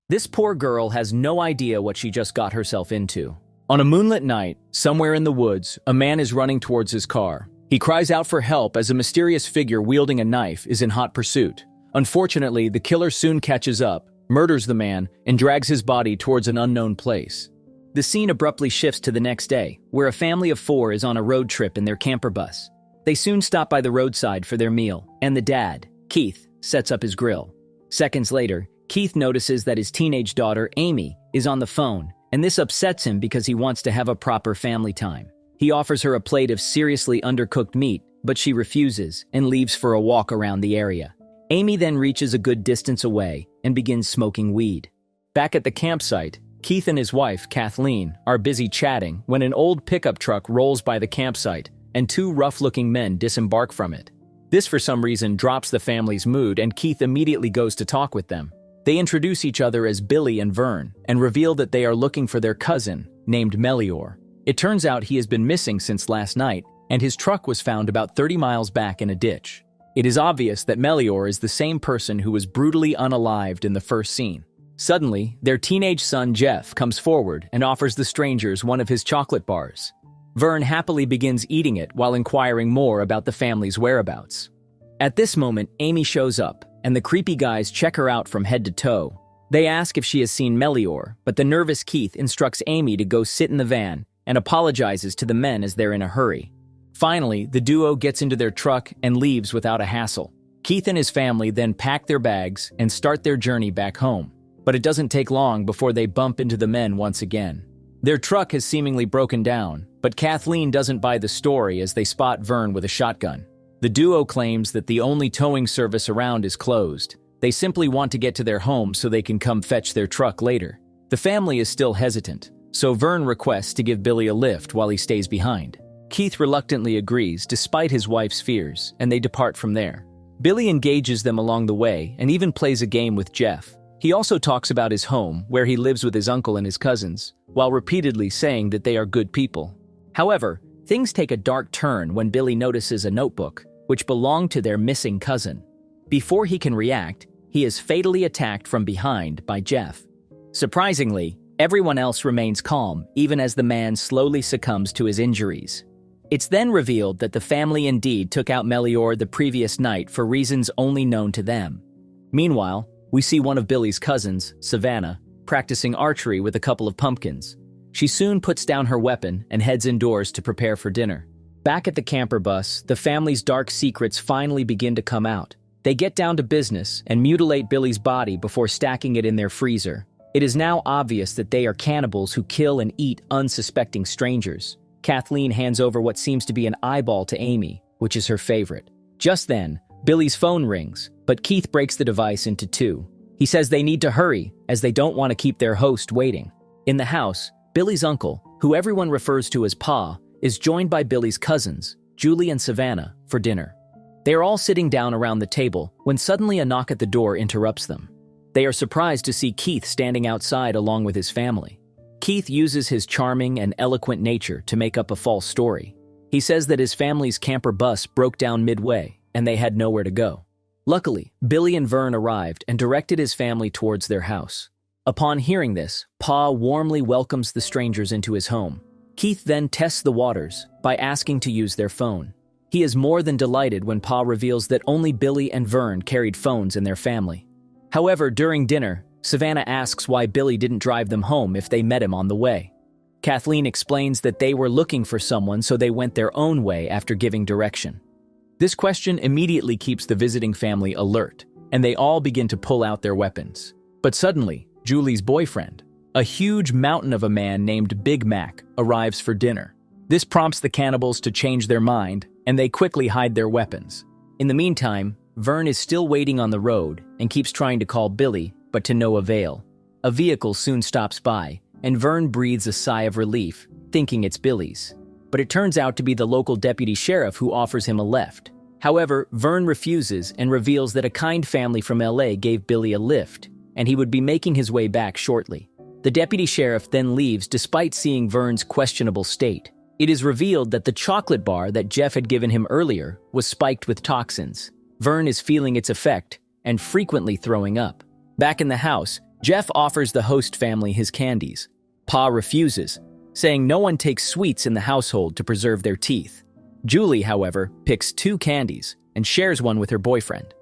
This poor girl has no idea what she just got herself into. On a moonlit night, somewhere in the woods, a man is running towards his car. He cries out for help as a mysterious figure wielding a knife is in hot pursuit. Unfortunately, the killer soon catches up, murders the man, and drags his body towards an unknown place. The scene abruptly shifts to the next day, where a family of 4 is on a road trip in their camper bus. They soon stop by the roadside for their meal, and the dad, Keith, sets up his grill. Seconds later, Keith notices that his teenage daughter, Amy, is on the phone, and this upsets him because he wants to have a proper family time. He offers her a plate of seriously undercooked meat, but she refuses and leaves for a walk around the area. Amy then reaches a good distance away and begins smoking weed. Back at the campsite, Keith and his wife, Kathleen, are busy chatting when an old pickup truck rolls by the campsite and 2 rough-looking men disembark from it. This, for some reason, drops the family's mood, and Keith immediately goes to talk with them. They introduce each other as Billy and Vern and reveal that they are looking for their cousin, named Melior. It turns out he has been missing since last night, and his truck was found about 30 miles back in a ditch. It is obvious that Melior is the same person who was brutally unalived in the first scene. Suddenly, their teenage son Jeff comes forward and offers the strangers one of his chocolate bars. Vern happily begins eating it while inquiring more about the family's whereabouts. At this moment, Amy shows up, and the creepy guys check her out from head to toe. They ask if she has seen Melior, but the nervous Keith instructs Amy to go sit in the van and apologizes to the men as they're in a hurry. Finally, the duo gets into their truck and leaves without a hassle. Keith and his family then pack their bags and start their journey back home. But it doesn't take long before they bump into the men once again. Their truck has seemingly broken down, but Kathleen doesn't buy the story as they spot Vern with a shotgun. The duo claims that the only towing service around is closed. They simply want to get to their home so they can come fetch their truck later. The family is still hesitant, so Vern requests to give Billy a lift while he stays behind. Keith reluctantly agrees despite his wife's fears, and they depart from there. Billy engages them along the way and even plays a game with Jeff. He also talks about his home, where he lives with his uncle and his cousins, while repeatedly saying that they are good people. However, things take a dark turn when Billy notices a notebook, which belonged to their missing cousin. Before he can react, he is fatally attacked from behind by Jeff. Surprisingly, everyone else remains calm, even as the man slowly succumbs to his injuries. It's then revealed that the family indeed took out Melior the previous night for reasons only known to them. Meanwhile, we see one of Billy's cousins, Savannah, practicing archery with a couple of pumpkins. She soon puts down her weapon and heads indoors to prepare for dinner. Back at the camper bus, the family's dark secrets finally begin to come out. They get down to business and mutilate Billy's body before stacking it in their freezer. It is now obvious that they are cannibals who kill and eat unsuspecting strangers. Kathleen hands over what seems to be an eyeball to Amy, which is her favorite. Just then, Billy's phone rings, but Keith breaks the device into 2. He says they need to hurry, as they don't want to keep their host waiting. In the house, Billy's uncle, who everyone refers to as Pa, is joined by Billy's cousins, Julie and Savannah, for dinner. They are all sitting down around the table when suddenly a knock at the door interrupts them. They are surprised to see Keith standing outside along with his family. Keith uses his charming and eloquent nature to make up a false story. He says that his family's camper bus broke down midway and they had nowhere to go. Luckily, Billy and Vern arrived and directed his family towards their house. Upon hearing this, Pa warmly welcomes the strangers into his home. Keith then tests the waters by asking to use their phone. He is more than delighted when Pa reveals that only Billy and Vern carried phones in their family. However, during dinner, Savannah asks why Billy didn't drive them home if they met him on the way. Kathleen explains that they were looking for someone, so they went their own way after giving direction. This question immediately keeps the visiting family alert, and they all begin to pull out their weapons. But suddenly, Julie's boyfriend, a huge mountain of a man named Big Mac, arrives for dinner. This prompts the cannibals to change their mind, and they quickly hide their weapons. In the meantime, Vern is still waiting on the road and keeps trying to call Billy, but to no avail. A vehicle soon stops by, and Vern breathes a sigh of relief, thinking it's Billy's. But it turns out to be the local deputy sheriff who offers him a lift. However, Vern refuses and reveals that a kind family from LA gave Billy a lift, and he would be making his way back shortly. The deputy sheriff then leaves despite seeing Vern's questionable state. It is revealed that the chocolate bar that Jeff had given him earlier was spiked with toxins. Vern is feeling its effect and frequently throwing up. Back in the house, Jeff offers the host family his candies. Pa refuses, saying no one takes sweets in the household to preserve their teeth. Julie, however, picks 2 candies and shares one with her boyfriend.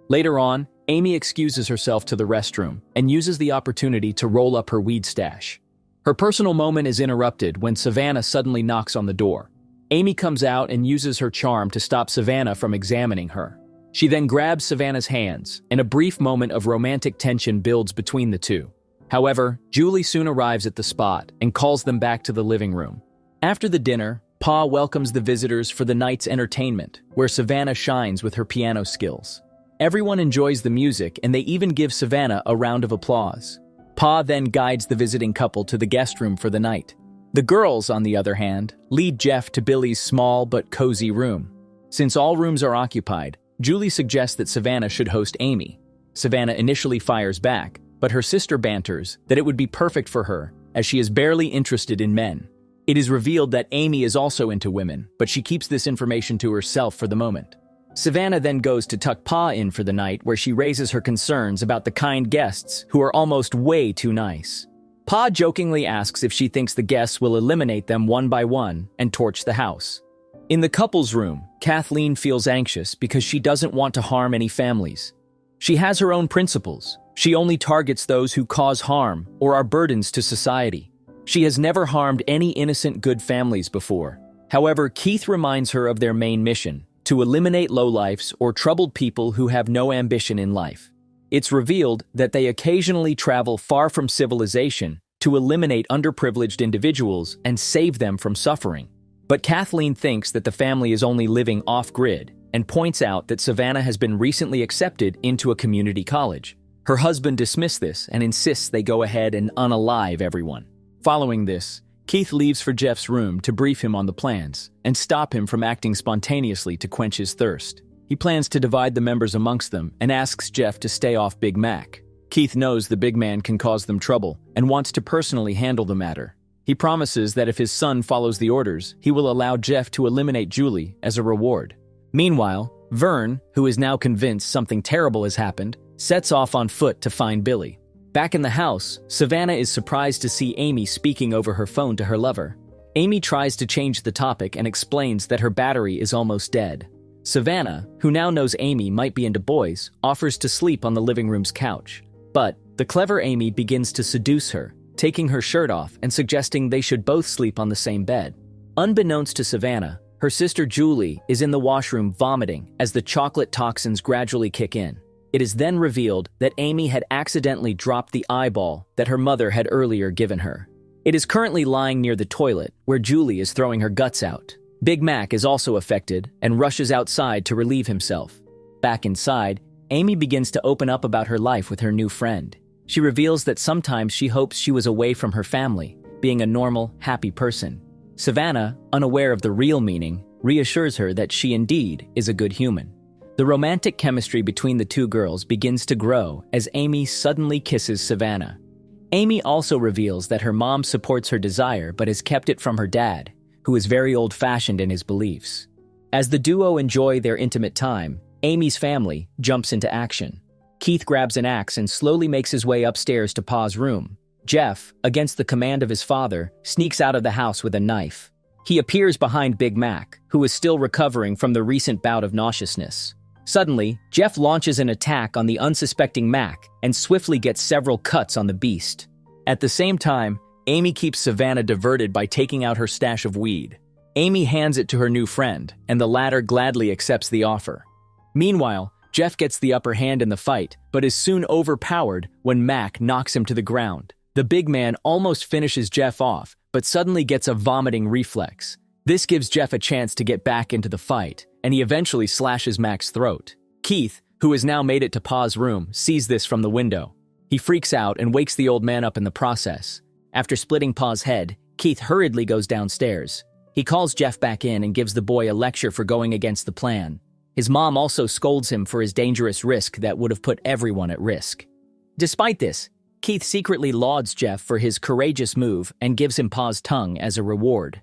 Later on, Amy excuses herself to the restroom and uses the opportunity to roll up her weed stash. Her personal moment is interrupted when Savannah suddenly knocks on the door. Amy comes out and uses her charm to stop Savannah from examining her. She then grabs Savannah's hands, and a brief moment of romantic tension builds between the two. However, Julie soon arrives at the spot and calls them back to the living room. After the dinner, Pa welcomes the visitors for the night's entertainment, where Savannah shines with her piano skills. Everyone enjoys the music, and they even give Savannah a round of applause. Pa then guides the visiting couple to the guest room for the night. The girls, on the other hand, lead Jeff to Billy's small but cozy room. Since all rooms are occupied, Julie suggests that Savannah should host Amy. Savannah initially fires back, but her sister banters that it would be perfect for her, as she is barely interested in men. It is revealed that Amy is also into women, but she keeps this information to herself for the moment. Savannah then goes to tuck Pa in for the night, where she raises her concerns about the kind guests who are almost way too nice. Pa jokingly asks if she thinks the guests will eliminate them one by one and torch the house. In the couple's room, Kathleen feels anxious because she doesn't want to harm any families. She has her own principles. She only targets those who cause harm or are burdens to society. She has never harmed any innocent good families before. However, Keith reminds her of their main mission: to eliminate lowlifes or troubled people who have no ambition in life. It's revealed that they occasionally travel far from civilization to eliminate underprivileged individuals and save them from suffering. But Kathleen thinks that the family is only living off-grid and points out that Savannah has been recently accepted into a community college. Her husband dismisses this and insists they go ahead and unalive everyone. Following this, Keith leaves for Jeff's room to brief him on the plans and stop him from acting spontaneously to quench his thirst. He plans to divide the members amongst them and asks Jeff to stay off Big Mac. Keith knows the big man can cause them trouble and wants to personally handle the matter. He promises that if his son follows the orders, he will allow Jeff to eliminate Julie as a reward. Meanwhile, Vern, who is now convinced something terrible has happened, sets off on foot to find Billy. Back in the house, Savannah is surprised to see Amy speaking over her phone to her lover. Amy tries to change the topic and explains that her battery is almost dead. Savannah, who now knows Amy might be into boys, offers to sleep on the living room's couch. But the clever Amy begins to seduce her, taking her shirt off and suggesting they should both sleep on the same bed. Unbeknownst to Savannah, her sister Julie is in the washroom vomiting as the chocolate toxins gradually kick in. It is then revealed that Amy had accidentally dropped the eyeball that her mother had earlier given her. It is currently lying near the toilet, where Julie is throwing her guts out. Big Mac is also affected and rushes outside to relieve himself. Back inside, Amy begins to open up about her life with her new friend. She reveals that sometimes she hopes she was away from her family, being a normal, happy person. Savannah, unaware of the real meaning, reassures her that she indeed is a good human. The romantic chemistry between the two girls begins to grow as Amy suddenly kisses Savannah. Amy also reveals that her mom supports her desire but has kept it from her dad, who is very old-fashioned in his beliefs. As the duo enjoy their intimate time, Amy's family jumps into action. Keith grabs an axe and slowly makes his way upstairs to Pa's room. Jeff, against the command of his father, sneaks out of the house with a knife. He appears behind Big Mac, who is still recovering from the recent bout of nauseousness. Suddenly, Jeff launches an attack on the unsuspecting Mac and swiftly gets several cuts on the beast. At the same time, Amy keeps Savannah diverted by taking out her stash of weed. Amy hands it to her new friend, and the latter gladly accepts the offer. Meanwhile, Jeff gets the upper hand in the fight, but is soon overpowered when Mac knocks him to the ground. The big man almost finishes Jeff off, but suddenly gets a vomiting reflex. This gives Jeff a chance to get back into the fight, and he eventually slashes Mac's throat. Keith, who has now made it to Pa's room, sees this from the window. He freaks out and wakes the old man up in the process. After splitting Pa's head, Keith hurriedly goes downstairs. He calls Jeff back in and gives the boy a lecture for going against the plan. His mom also scolds him for his dangerous risk that would have put everyone at risk. Despite this, Keith secretly lauds Jeff for his courageous move and gives him Pa's tongue as a reward.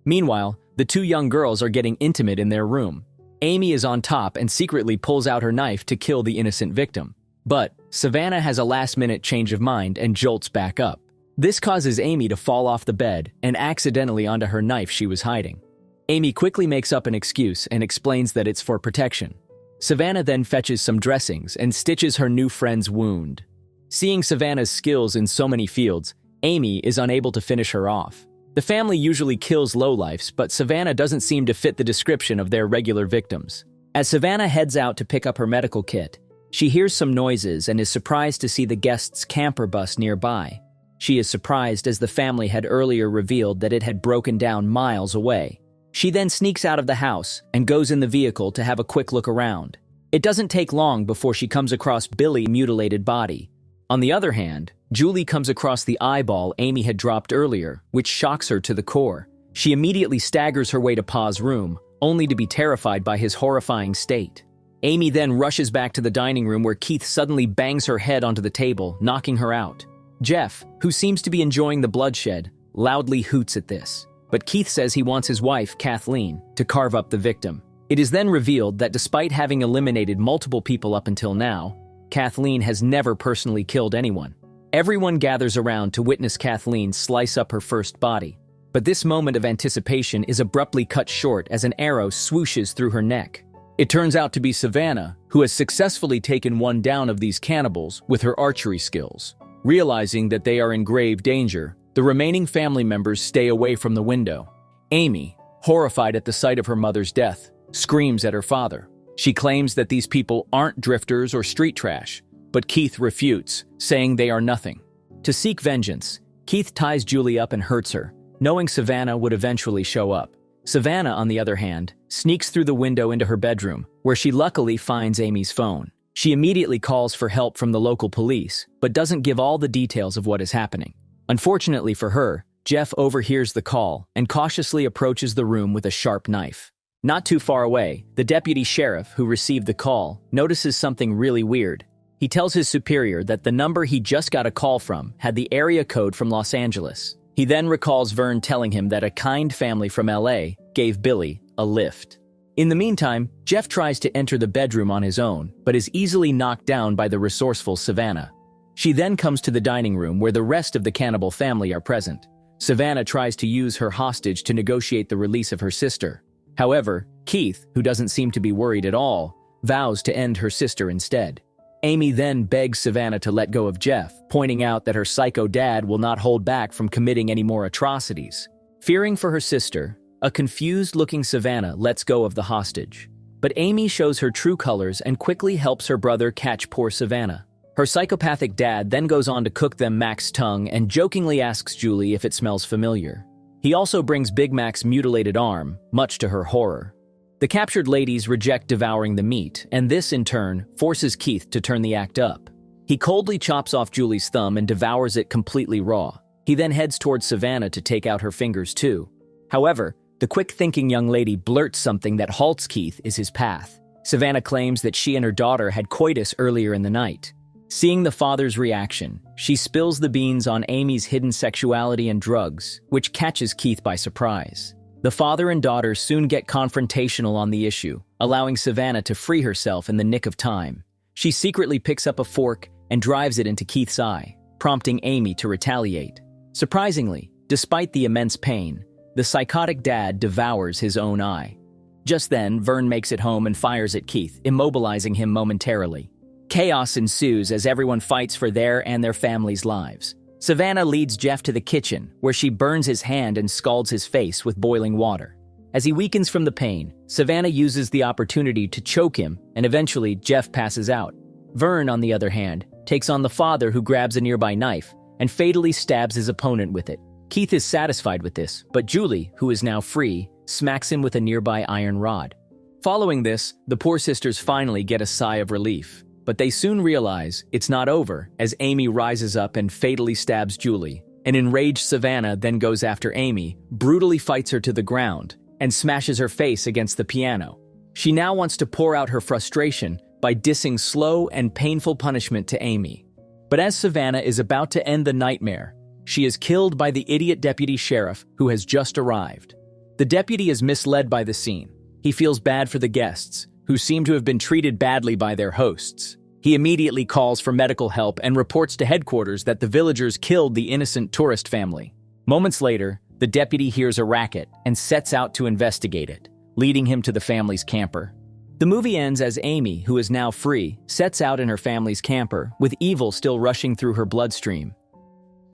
Meanwhile, the two young girls are getting intimate in their room. Amy is on top and secretly pulls out her knife to kill the innocent victim. But Savannah has a last-minute change of mind and jolts back up. This causes Amy to fall off the bed and accidentally onto her knife she was hiding. Amy quickly makes up an excuse and explains that it's for protection. Savannah then fetches some dressings and stitches her new friend's wound. Seeing Savannah's skills in so many fields, Amy is unable to finish her off. The family usually kills lowlifes, but Savannah doesn't seem to fit the description of their regular victims. As Savannah heads out to pick up her medical kit, she hears some noises and is surprised to see the guest's camper bus nearby. She is surprised as the family had earlier revealed that it had broken down miles away. She then sneaks out of the house and goes in the vehicle to have a quick look around. It doesn't take long before she comes across Billy's mutilated body. On the other hand, Julie comes across the eyeball Amy had dropped earlier, which shocks her to the core. She immediately staggers her way to Pa's room, only to be terrified by his horrifying state. Amy then rushes back to the dining room where Keith suddenly bangs her head onto the table, knocking her out. Jeff, who seems to be enjoying the bloodshed, loudly hoots at this. But Keith says he wants his wife, Kathleen, to carve up the victim. It is then revealed that despite having eliminated multiple people up until now, Kathleen has never personally killed anyone. Everyone gathers around to witness Kathleen slice up her first body. But this moment of anticipation is abruptly cut short as an arrow swooshes through her neck. It turns out to be Savannah, who has successfully taken one down of these cannibals with her archery skills. Realizing that they are in grave danger, the remaining family members stay away from the window. Amy, horrified at the sight of her mother's death, screams at her father. She claims that these people aren't drifters or street trash, but Keith refutes, saying they are nothing. To seek vengeance, Keith ties Julie up and hurts her, knowing Savannah would eventually show up. Savannah, on the other hand, sneaks through the window into her bedroom, where she luckily finds Amy's phone. She immediately calls for help from the local police, but doesn't give all the details of what is happening. Unfortunately for her, Jeff overhears the call and cautiously approaches the room with a sharp knife. Not too far away, the deputy sheriff who received the call notices something really weird. He tells his superior that the number he just got a call from had the area code from Los Angeles. He then recalls Vern telling him that a kind family from LA gave Billy a lift. In the meantime, Jeff tries to enter the bedroom on his own, but is easily knocked down by the resourceful Savannah. She then comes to the dining room where the rest of the cannibal family are present. Savannah tries to use her hostage to negotiate the release of her sister. However, Keith, who doesn't seem to be worried at all, vows to end her sister instead. Amy then begs Savannah to let go of Jeff, pointing out that her psycho dad will not hold back from committing any more atrocities. Fearing for her sister, a confused-looking Savannah lets go of the hostage. But Amy shows her true colors and quickly helps her brother catch poor Savannah. Her psychopathic dad then goes on to cook them Mac's tongue and jokingly asks Julie if it smells familiar. He also brings Big Mac's mutilated arm, much to her horror. The captured ladies reject devouring the meat, and this, in turn, forces Keith to turn the act up. He coldly chops off Julie's thumb and devours it completely raw. He then heads towards Savannah to take out her fingers too. However, the quick-thinking young lady blurts something that halts Keith is his path. Savannah claims that she and her daughter had coitus earlier in the night. Seeing the father's reaction, she spills the beans on Amy's hidden sexuality and drugs, which catches Keith by surprise. The father and daughter soon get confrontational on the issue, allowing Savannah to free herself in the nick of time. She secretly picks up a fork and drives it into Keith's eye, prompting Amy to retaliate. Surprisingly, despite the immense pain, the psychotic dad devours his own eye. Just then, Vern makes it home and fires at Keith, immobilizing him momentarily. Chaos ensues as everyone fights for their and their families' lives. Savannah leads Jeff to the kitchen, where she burns his hand and scalds his face with boiling water. As he weakens from the pain, Savannah uses the opportunity to choke him, and eventually Jeff passes out. Vern, on the other hand, takes on the father, who grabs a nearby knife and fatally stabs his opponent with it. Keith is satisfied with this, but Julie, who is now free, smacks him with a nearby iron rod. Following this, the poor sisters finally get a sigh of relief. But they soon realize it's not over as Amy rises up and fatally stabs Julie. An enraged Savannah then goes after Amy, brutally fights her to the ground, and smashes her face against the piano. She now wants to pour out her frustration by dissing slow and painful punishment to Amy. But as Savannah is about to end the nightmare, she is killed by the idiot deputy sheriff who has just arrived. The deputy is misled by the scene. He feels bad for the guests, who seem to have been treated badly by their hosts. He immediately calls for medical help and reports to headquarters that the villagers killed the innocent tourist family. Moments later, the deputy hears a racket and sets out to investigate it, leading him to the family's camper. The movie ends as Amy, who is now free, sets out in her family's camper, with evil still rushing through her bloodstream.